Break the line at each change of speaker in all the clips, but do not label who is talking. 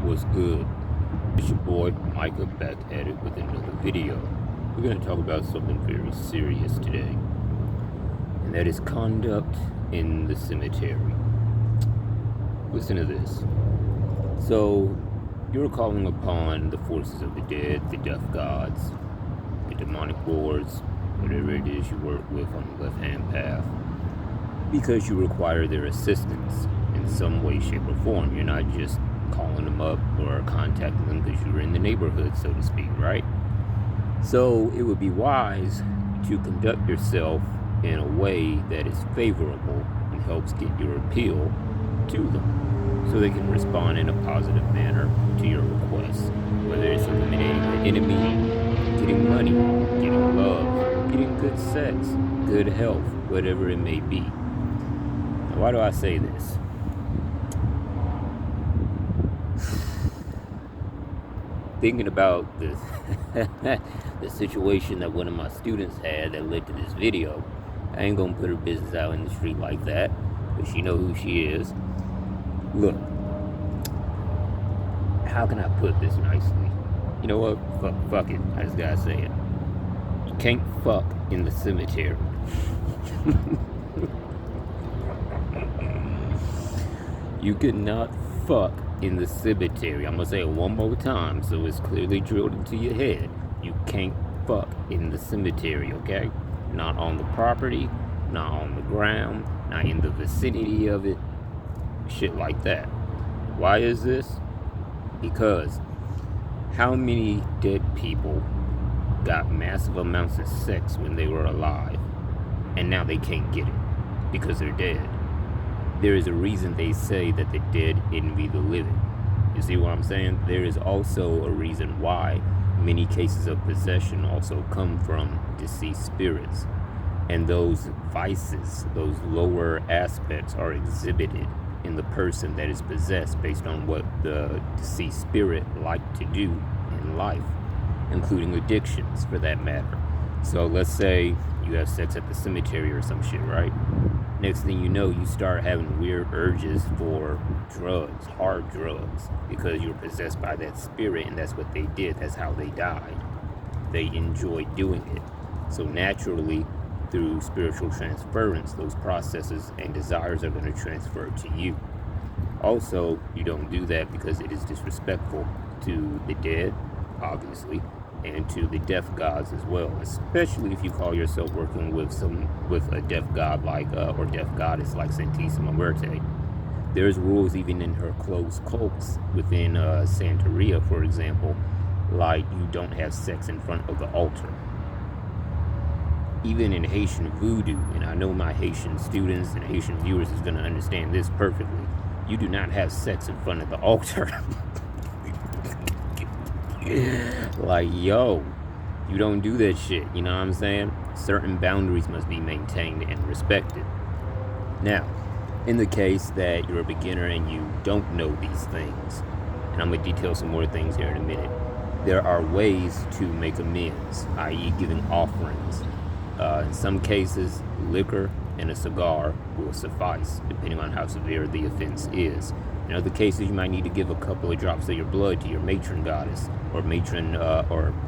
What's good? It's your boy Micah back at it with another video. We're going to talk about something very serious today, and that is conduct in the cemetery. Listen to this. So, you're calling upon the forces of the dead, the death gods, the demonic lords, whatever it is you work with on the left-hand path, because you require their assistance in some way, shape, or form. You're not just calling them up or contacting them because you're in the neighborhood, so to speak, right? So it would be wise to conduct yourself in a way that is favorable and helps get your appeal to them so they can respond in a positive manner to your requests, whether it's eliminating the enemy, getting money, getting love, getting good sex, good health, whatever it may be. Now, why do I say this? Thinking about this the situation that one of my students had that led to this video. I ain't gonna put her business out in the street like that, but she know who she is. Look, how can I put this nicely? You know what? Fuck it. I just gotta say it. You can't fuck in the cemetery. You cannot fuck in the cemetery. I'm gonna say it one more time so it's clearly drilled into your head. You can't fuck in the cemetery, okay? Not on the property, not on the ground, not in the vicinity of it, shit like that. Why is this? Because how many dead people got massive amounts of sex when they were alive and now they can't get it because they're dead? There is a reason they say that the dead envy the living. You see what I'm saying? There is also a reason why many cases of possession also come from deceased spirits. And those vices, those lower aspects are exhibited in the person that is possessed based on what the deceased spirit liked to do in life, including addictions for that matter. So let's say you have sex at the cemetery or some shit, right? Next thing you know, you start having weird urges for drugs, hard drugs, because you're possessed by that spirit, and that's what they did. That's how they died. They enjoyed doing it. So naturally, through spiritual transference, those processes and desires are going to transfer to you. Also, you don't do that because it is disrespectful to the dead, obviously, and to the death gods as well, especially if you call yourself working with a death god like or death goddess like Santissima Muerte. There's rules even in her closed cults within Santeria, for example, like you don't have sex in front of the altar. Even in Haitian voodoo, and I know my Haitian students and Haitian viewers is going to understand this perfectly, you do not have sex in front of the altar. Like, yo, you don't do that shit, you know what I'm saying? Certain boundaries must be maintained and respected. Now, in the case that you're a beginner and you don't know these things, and I'm going to detail some more things here in a minute, there are ways to make amends, i.e. giving offerings. In some cases, liquor and a cigar will suffice, depending on how severe the offense is. In other cases, you might need to give a couple of drops of your blood to your matron goddess or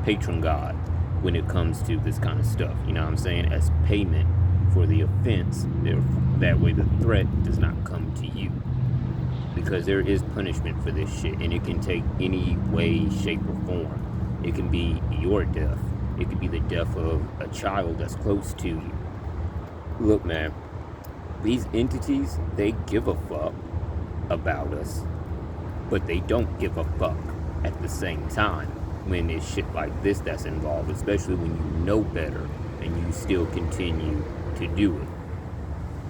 patron god when it comes to this kind of stuff. You know what I'm saying? As payment for the offense, that way the threat does not come to you. Because there is punishment for this shit, and it can take any way, shape, or form. It can be your death. It could be the death of a child that's close to you. Look, man, these entities, they give a fuck about us, but they don't give a fuck at the same time when it's shit like this that's involved, especially when you know better and you still continue to do it.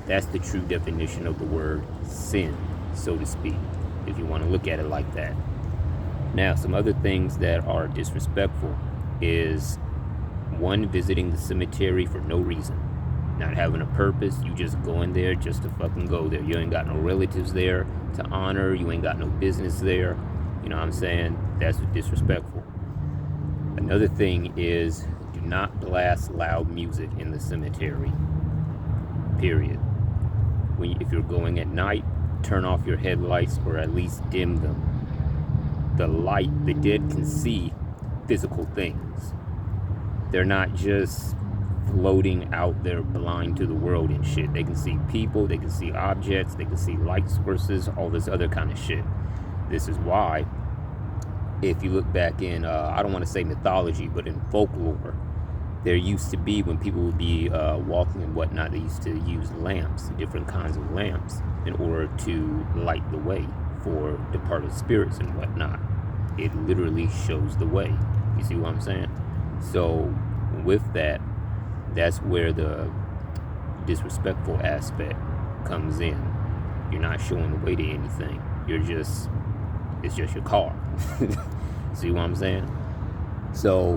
That's the true definition of the word sin, so to speak, if you want to look at it like that. Now, some other things that are disrespectful is one, visiting the cemetery for no reason. Not having a purpose, you just going there just to fucking go there. You ain't got no relatives there to honor, you ain't got no business there. You know what I'm saying? That's disrespectful. Another thing is, do not blast loud music in the cemetery. Period. If you're going at night, turn off your headlights or at least dim them. the light, the dead can see physical things. They're not just floating out there blind to the world and shit. They can see people, they can see objects, they can see light sources, all this other kind of shit. This is why, if you look back in, I don't want to say mythology, but in folklore, there used to be, when people would be walking and whatnot, they used to use lamps, different kinds of lamps, in order to light the way for departed spirits and whatnot. It literally shows the way. You see what I'm saying? So with that, that's where the disrespectful aspect comes in. You're not showing the way to anything. It's just your car. See what I'm saying? So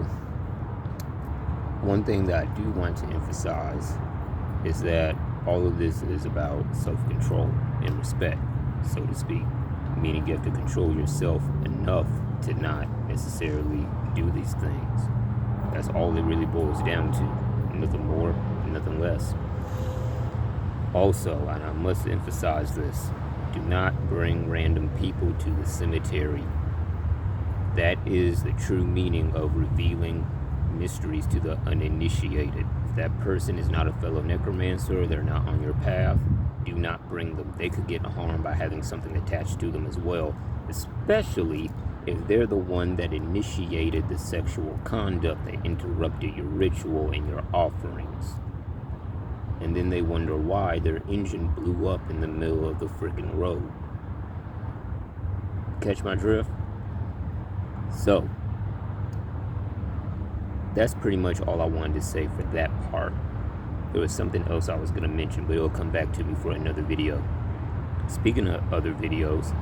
one thing that I do want to emphasize is that all of this is about self-control and respect, so to speak. Meaning you have to control yourself enough to not necessarily do these things. That's all it really boils down to. Nothing more, nothing less. Also, and I must emphasize this, do not bring random people to the cemetery. That is the true meaning of revealing mysteries to the uninitiated. If that person is not a fellow necromancer, they're not on your path, do not bring them. They could get harmed by having something attached to them as well, especially if they're the one that initiated the sexual conduct that interrupted your ritual and your offerings. And then they wonder why their engine blew up in the middle of the freaking road. Catch my drift? So, that's pretty much all I wanted to say for that part. There was something else I was going to mention, but it'll come back to me for another video. Speaking of other videos,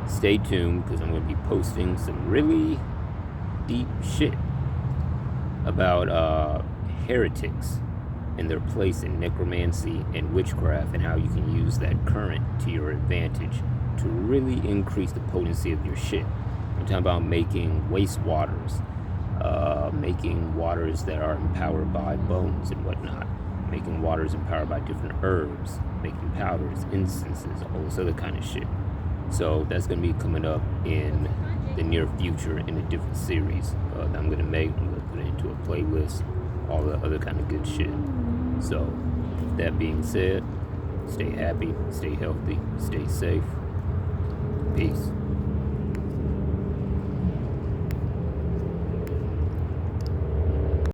stay tuned, because I'm going to be posting some really deep shit about heretics and their place in necromancy and witchcraft, and how you can use that current to your advantage to really increase the potency of your shit. I'm talking about making wastewaters, making waters that are empowered by bones and whatnot, making waters empowered by different herbs, making powders, incenses, all this other kind of shit. So that's going to be coming up in the near future in a different series that I'm going to make. I'm going to put it into a playlist, all the other kind of good shit. So with that being said, stay happy, stay healthy, stay safe. Peace.